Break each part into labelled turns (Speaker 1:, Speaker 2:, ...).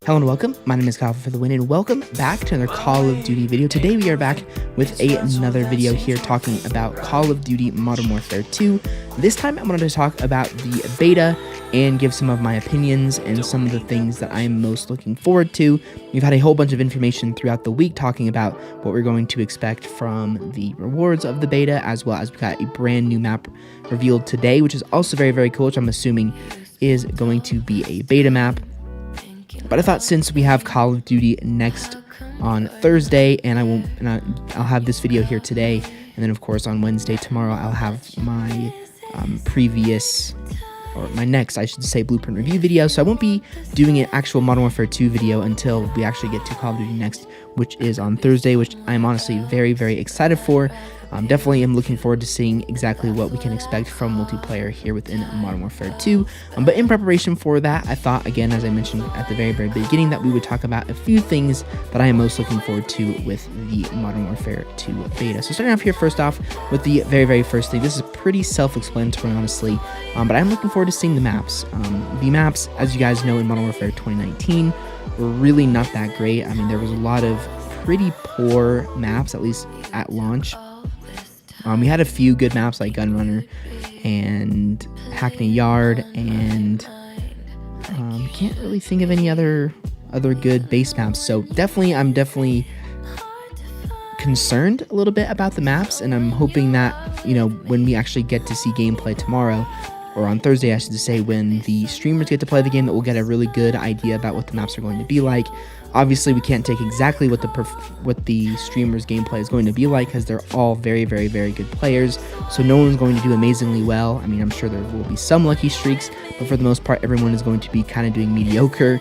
Speaker 1: Hello and welcome, my name is Kyle FtW and welcome back to another Call of Duty video. Today we are back with another video here talking about Call of Duty Modern Warfare 2. This time I wanted to talk about the beta and give some of my opinions and some of the things that I am most looking forward to. We've had a whole bunch of information throughout the week talking about what we're going to expect from the rewards of the beta, as well as we got a brand new map revealed today, which is also very, very cool, which I'm assuming is going to be a beta map. But I thought since we have Call of Duty next on Thursday, and I'll have this video here today, and then of course on Wednesday tomorrow I'll have my my next, I should say, blueprint review video. So I won't be doing an actual Modern Warfare 2 video until we actually get to Call of Duty next, which is on Thursday, which I'm honestly very, very excited for. Definitely am looking forward to seeing exactly what we can expect from multiplayer here within Modern Warfare 2. But in preparation for that, I thought, again, as I mentioned at the very, very beginning, that we would talk about a few things that I am most looking forward to with the Modern Warfare 2 beta. So starting off here, first off, with the very, very first thing, this is pretty self-explanatory, honestly, but I'm looking forward to seeing the maps. The maps, as you guys know, in Modern Warfare 2019 were really not that great. I mean, there was a lot of pretty poor maps, at least at launch. We had a few good maps like Gunrunner and Hackney Yard, and can't really think of any other good base maps. So I'm definitely concerned a little bit about the maps, and I'm hoping that, you know, when we actually get to see gameplay tomorrow, or on Thursday, I should say, when the streamers get to play the game, that we'll get a really good idea about what the maps are going to be like. Obviously, we can't take exactly what the streamers' gameplay is going to be like, because they're all very, very, very good players. So no one's going to do amazingly well. I mean, I'm sure there will be some lucky streaks, but for the most part, everyone is going to be kind of doing mediocre.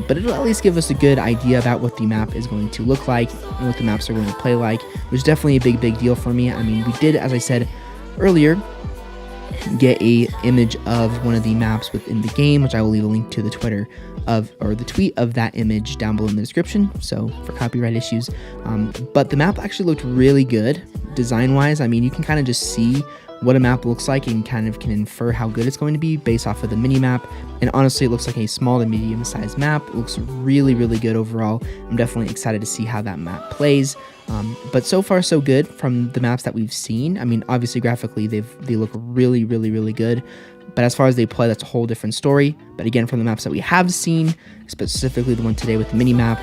Speaker 1: But it'll at least give us a good idea about what the map is going to look like and what the maps are going to play like, which is definitely a big, big deal for me. I mean, we did, as I said earlier, get a image of one of the maps within the game, which I will leave a link to the the tweet of that image down below in the description, so for copyright issues. But the map actually looked really good design wise. I mean, you can kind of just see what a map looks like and kind of can infer how good it's going to be based off of the mini map. And honestly, it looks like a small to medium sized map. It looks really, really good overall. I'm definitely excited to see how that map plays. But so far so good from the maps that we've seen. I mean, obviously graphically they look really, really, really good. But as far as they play, that's a whole different story. But again, from the maps that we have seen, specifically the one today with the mini map,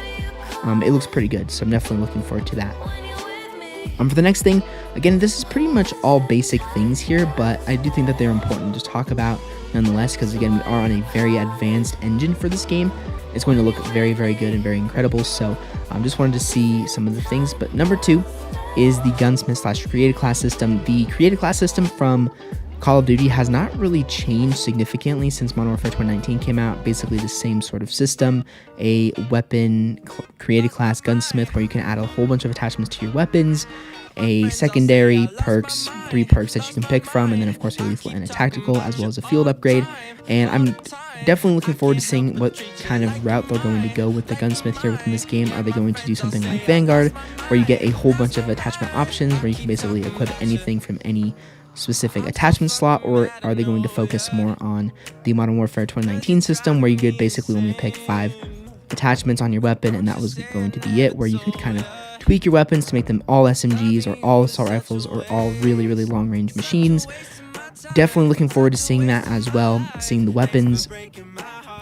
Speaker 1: it looks pretty good. So I'm definitely looking forward to that. For the next thing, again, this is pretty much all basic things here, but I do think that they're important to talk about nonetheless, because again, we are on a very advanced engine for this game. It's going to look very, very good and very incredible. So I just wanted to see some of the things. But number 2 is the gunsmith/created class system. The created class system from Call of Duty has not really changed significantly since Modern Warfare 2019 came out. Basically the same sort of system, a weapon created class gunsmith where you can add a whole bunch of attachments to your weapons, a secondary perks, 3 perks that you can pick from, and then of course a lethal and a tactical, as well as a field upgrade. And I'm definitely looking forward to seeing what kind of route they're going to go with the gunsmith here within this game. Are they going to do something like Vanguard, where you get a whole bunch of attachment options where you can basically equip anything from any specific attachment slot, or are they going to focus more on the Modern Warfare 2019 system, where you could basically only pick 5 attachments on your weapon, and that was going to be it, where you could kind of tweak your weapons to make them all SMGs or all assault rifles or all really, really long range machines. Definitely looking forward to seeing that as well, seeing the weapons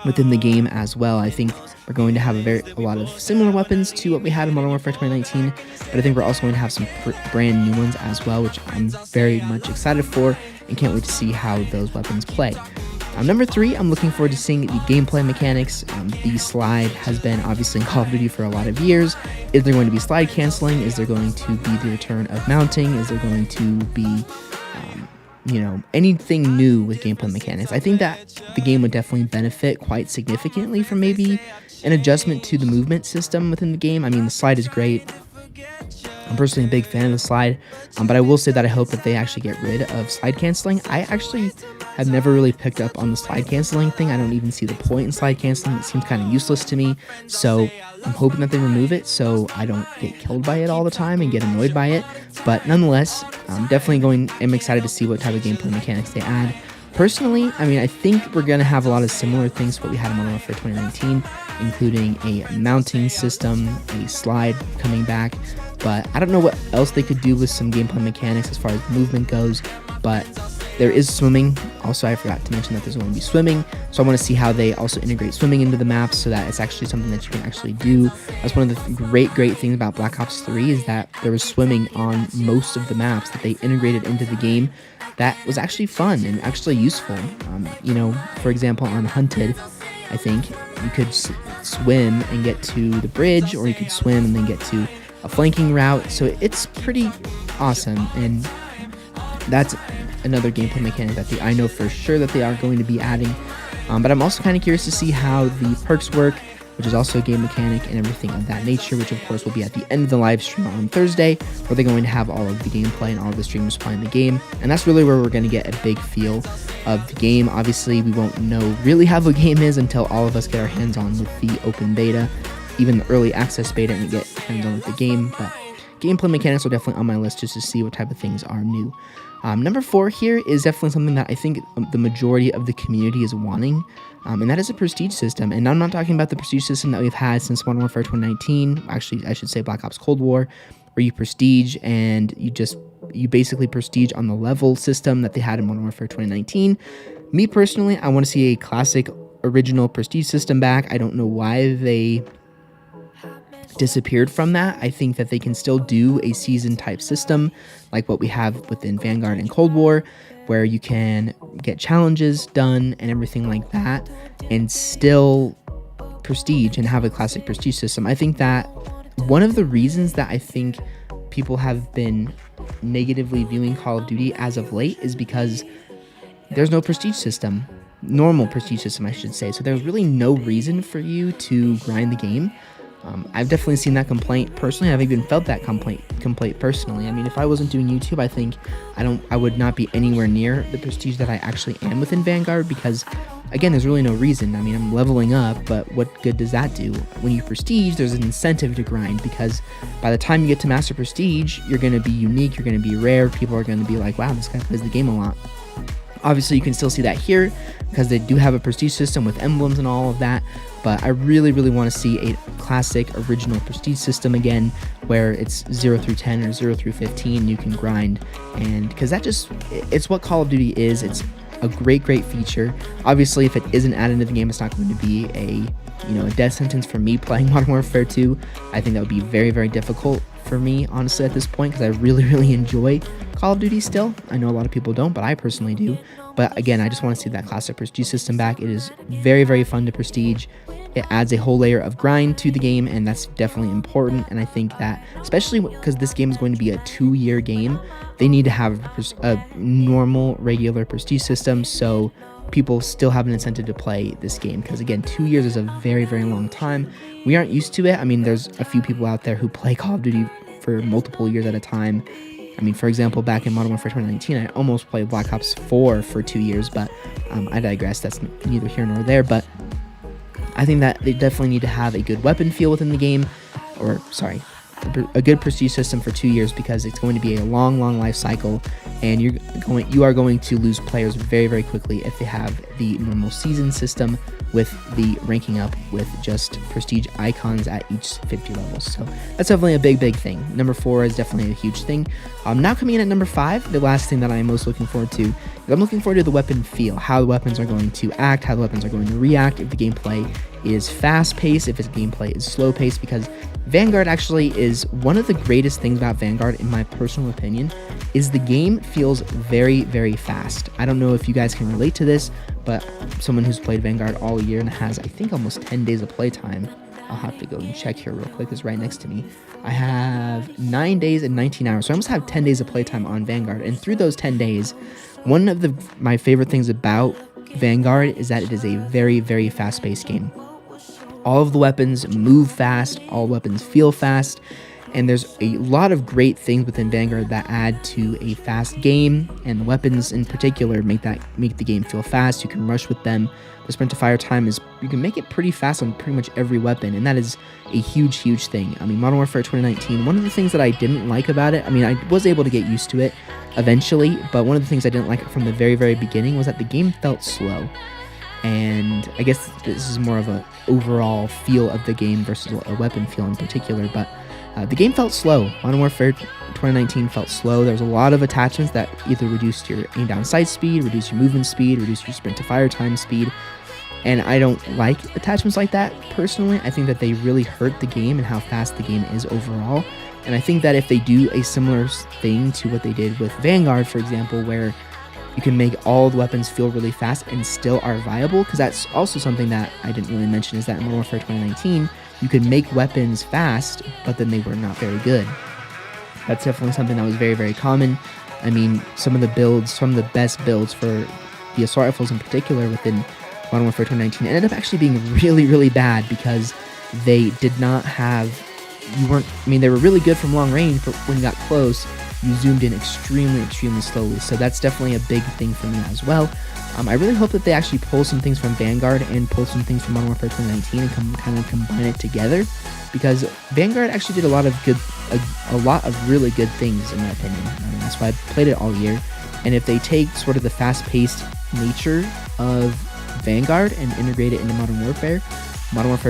Speaker 1: within the game as well. I think we're going to have a lot of similar weapons to what we had in Modern Warfare 2019, but I think we're also going to have some brand new ones as well, which I'm very much excited for and can't wait to see how those weapons play. Number 3, I'm looking forward to seeing the gameplay mechanics. The slide has been obviously in Call of Duty for a lot of years. Is there going to be slide canceling? Is there going to be the return of mounting? Is there going to be anything new with gameplay mechanics? I think that the game would definitely benefit quite significantly from maybe an adjustment to the movement system within the game. I mean, the slide is great. I'm personally a big fan of the slide, but I will say that I hope that they actually get rid of slide canceling. I actually have never really picked up on the slide canceling thing. I don't even see the point in slide canceling. It seems kind of useless to me. So I'm hoping that they remove it so I don't get killed by it all the time and get annoyed by it. But nonetheless, I'm excited to see what type of gameplay mechanics they add. Personally, I mean, I think we're going to have a lot of similar things to what we had in Modern Warfare 2019, including a mounting system, a slide coming back, but I don't know what else they could do with some gameplay mechanics as far as movement goes, but there is swimming. Also, I forgot to mention that there's going to be swimming, so I want to see how they also integrate swimming into the maps so that it's actually something that you can actually do. That's one of the great things about Black Ops 3 is that there was swimming on most of the maps that they integrated into the game. That was actually fun and actually useful. You know, for example, on Hunted, I think you could swim and get to the bridge, or you could swim and then get to a flanking route. So it's pretty awesome, and that's another gameplay mechanic that I know for sure that they are going to be adding. But I'm also kind of curious to see how the perks work, which is also a game mechanic and everything of that nature, which of course will be at the end of the live stream on Thursday, where they're going to have all of the gameplay and all of the streamers playing the game. And that's really where we're going to get a big feel of the game. Obviously, we won't know really how the game is until all of us get our hands on with the open beta, even the early access beta, and we get hands on with the game. But gameplay mechanics are definitely on my list just to see what type of things are new. Number 4 here is definitely something that I think the majority of the community is wanting, and that is a prestige system. And I'm not talking about the prestige system that we've had since Modern Warfare 2019. Actually, I should say Black Ops Cold War, where you prestige and you basically prestige on the level system that they had in Modern Warfare 2019. Me personally, I want to see a classic original prestige system back. I don't know why they disappeared from that. I think that they can still do a season type system like what we have within Vanguard and Cold War, where you can get challenges done and everything like that and still prestige and have a classic prestige system. I think that one of the reasons that I think people have been negatively viewing Call of Duty as of late is because there's no prestige system, normal prestige system I should say, so there's really no reason for you to grind the game. I've definitely seen that complaint personally. I've even felt that complaint personally. I mean, if I wasn't doing YouTube, I think I would not be anywhere near the prestige that I actually am within Vanguard, because again, there's really no reason. I mean, I'm leveling up, but what good does that do? When you prestige, there's an incentive to grind, because by the time you get to Master Prestige, you're going to be unique, you're going to be rare, people are going to be like, wow, this guy plays the game a lot. Obviously, you can still see that here because they do have a prestige system with emblems and all of that, but I really want to see a classic original prestige system again, where it's 0 through 10 or 0 through 15 you can grind, and because it's what Call of Duty is. It's a great feature. Obviously, if it isn't added into the game, it's not going to be a death sentence for me playing Modern Warfare 2. I think that would be very difficult for me, honestly, at this point, because I really enjoy Call of Duty still. I know a lot of people don't, but I personally do. But again, I just want to see that classic prestige system back. It is very fun to prestige. It adds a whole layer of grind to the game, and that's definitely important. And I think that, especially because this game is going to be a 2-year game, they need to have a normal, regular prestige system so people still have an incentive to play this game, because again, 2 years is a very long time. We aren't used to it. I mean, there's a few people out there who play Call of Duty for multiple years at a time. I mean, for example, back in Modern Warfare 2019, I almost played Black Ops 4 for 2 years, but I digress. That's neither here nor there. But I think that they definitely need to have a good weapon feel within the game, or sorry, a good prestige system for 2 years, because it's going to be a long life cycle, and you are going to lose players very quickly if they have the normal season system with the ranking up with just prestige icons at each 50 levels. So that's definitely a big thing. Number 4 is definitely a huge thing. Now coming in at number 5, the last thing that I'm most looking forward to is I'm looking forward to the weapon feel, how the weapons are going to act, how the weapons are going to react, if the gameplay is fast-paced, if its gameplay is slow-paced, because Vanguard actually is one of the greatest things about Vanguard, in my personal opinion, is the game feels very fast. I don't know if you guys can relate to this, but someone who's played Vanguard all year and has, I think, almost 10 days of playtime. I'll have to go and check here real quick. It's right next to me. I have 9 days and 19 hours, so I almost have 10 days of playtime on Vanguard. And through those 10 days, one of my favorite things about Vanguard is that it is a very fast-paced game. All of the weapons move fast, all weapons feel fast, and there's a lot of great things within Vanguard that add to a fast game, and the weapons in particular make the game feel fast. You can rush with them. The sprint to fire time you can make it pretty fast on pretty much every weapon, and that is a huge thing. I mean, Modern Warfare 2019, one of the things that I didn't like about it, I mean, I was able to get used to it, eventually, but one of the things I didn't like from the very beginning was that the game felt slow. And I guess this is more of an overall feel of the game versus a weapon feel in particular, but the game felt slow. Modern Warfare 2019 felt slow. There was a lot of attachments that either reduced your aim down sight speed, reduced your movement speed, reduced your sprint to fire time speed, and I don't like attachments like that personally. I think that they really hurt the game and how fast the game is overall. And I think that if they do a similar thing to what they did with Vanguard, for example, where you can make all the weapons feel really fast and still are viable, because that's also something that I didn't really mention, is that in Modern Warfare 2019, you could make weapons fast, but then they were not very good. That's definitely something that was very common. I mean, some of the best builds for the assault rifles in particular within Modern Warfare 2019 ended up actually being really bad, because they did not have, they were really good from long range, but when you got close, you zoomed in extremely slowly. So that's definitely a big thing for me as well. I really hope that they actually pull some things from Vanguard and pull some things from Modern Warfare 2019 and kind of combine it together, because Vanguard actually did a lot of really good things in my opinion. That's why I played it all year. And if they take sort of the fast-paced nature of Vanguard and integrate it into Modern Warfare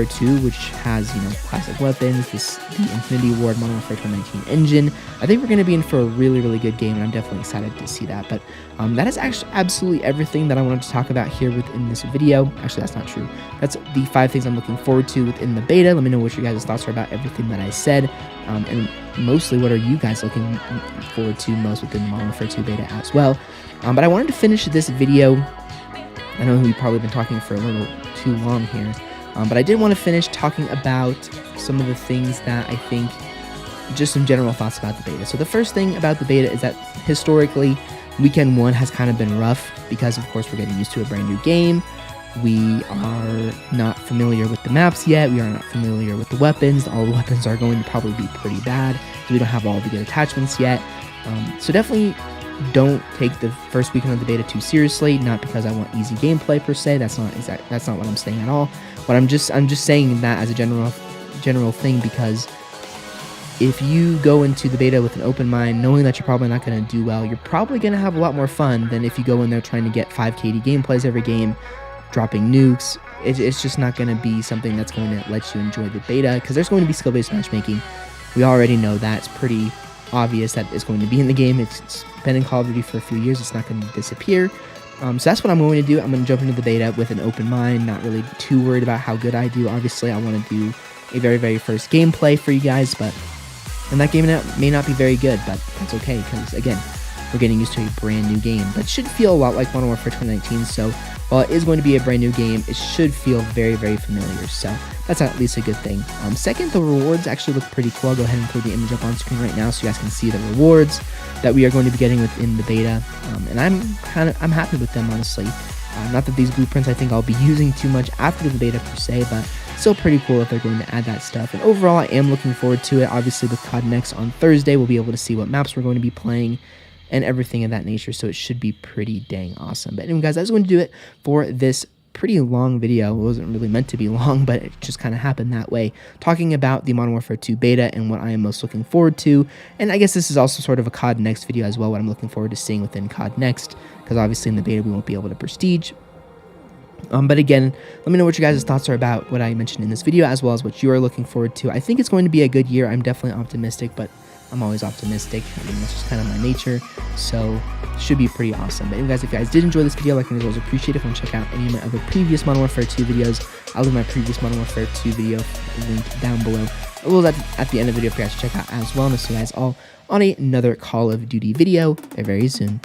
Speaker 1: 2, which has, classic weapons, the Infinity Ward Modern Warfare 2019 engine, I think we're going to be in for a really good game, and I'm definitely excited to see that. But that is actually absolutely everything that I wanted to talk about here within this video. Actually, that's not true. That's the 5 things I'm looking forward to within the beta. Let me know what your guys' thoughts are about everything that I said, and mostly what are you guys looking forward to most within the Modern Warfare 2 beta as well. But I wanted to finish this video. I know we've probably been talking for a little too long here. But I did want to finish talking about some of the things that I think, just some general thoughts about the beta. So the first thing about the beta is that historically, weekend 1 has kind of been rough because, of course, we're getting used to a brand new game. We are not familiar with the maps yet. We are not familiar with the weapons. All the weapons are going to probably be pretty bad. So we don't have all the good attachments yet. So definitely don't take the first weekend of the beta too seriously. Not because I want easy gameplay per se. That's not what I'm saying at all. But I'm just saying that as a general thing, because if you go into the beta with an open mind, knowing that you're probably not going to do well, you're probably going to have a lot more fun than if you go in there trying to get 5 KD gameplays every game, dropping nukes. It's just not going to be something that's going to let you enjoy the beta, because there's going to be skill-based matchmaking. We already know that. It's pretty obvious that it's going to be in the game. It's been in Call of Duty for a few years. It's not going to disappear. So that's what I'm going to do. I'm going to jump into the beta with an open mind, not really too worried about how good I do. Obviously, I want to do a very first gameplay for you guys, and that game may not be very good, but that's okay, because again, we're getting used to a brand new game. But it should feel a lot like Modern Warfare 2019, so while it is going to be a brand new game, it should feel very familiar, so that's at least a good thing. Second, the rewards actually look pretty cool. I'll go ahead and put the image up on screen right now so you guys can see the rewards that we are going to be getting within the beta, and I'm happy with them, honestly. Not that these blueprints I think I'll be using too much after the beta per se, but still pretty cool if they're going to add that stuff. And overall, I am looking forward to it. Obviously, with COD Next on Thursday, we'll be able to see what maps we're going to be playing and everything of that nature, so it should be pretty dang awesome. But anyway, guys, that's going to do it for this pretty long video. It wasn't really meant to be long, but it just kind of happened that way, talking about the Modern Warfare 2 beta and what I am most looking forward to. And I guess this is also sort of a COD Next video as well, what I'm looking forward to seeing within COD Next, because obviously in the beta we won't be able to prestige. But again, let me know what your guys' thoughts are about what I mentioned in this video, as well as what you are looking forward to. I think it's going to be a good year. I'm definitely optimistic, but I'm always optimistic. I mean, that's just kind of my nature, so it should be pretty awesome. But anyway, guys, if you guys did enjoy this video, like and always appreciate it. If you want to check out any of my other previous Modern Warfare 2 videos, I'll leave my previous Modern Warfare 2 video link down below. I will at the end of the video for you guys to check out as well. And I'll see you guys all on another Call of Duty video very soon.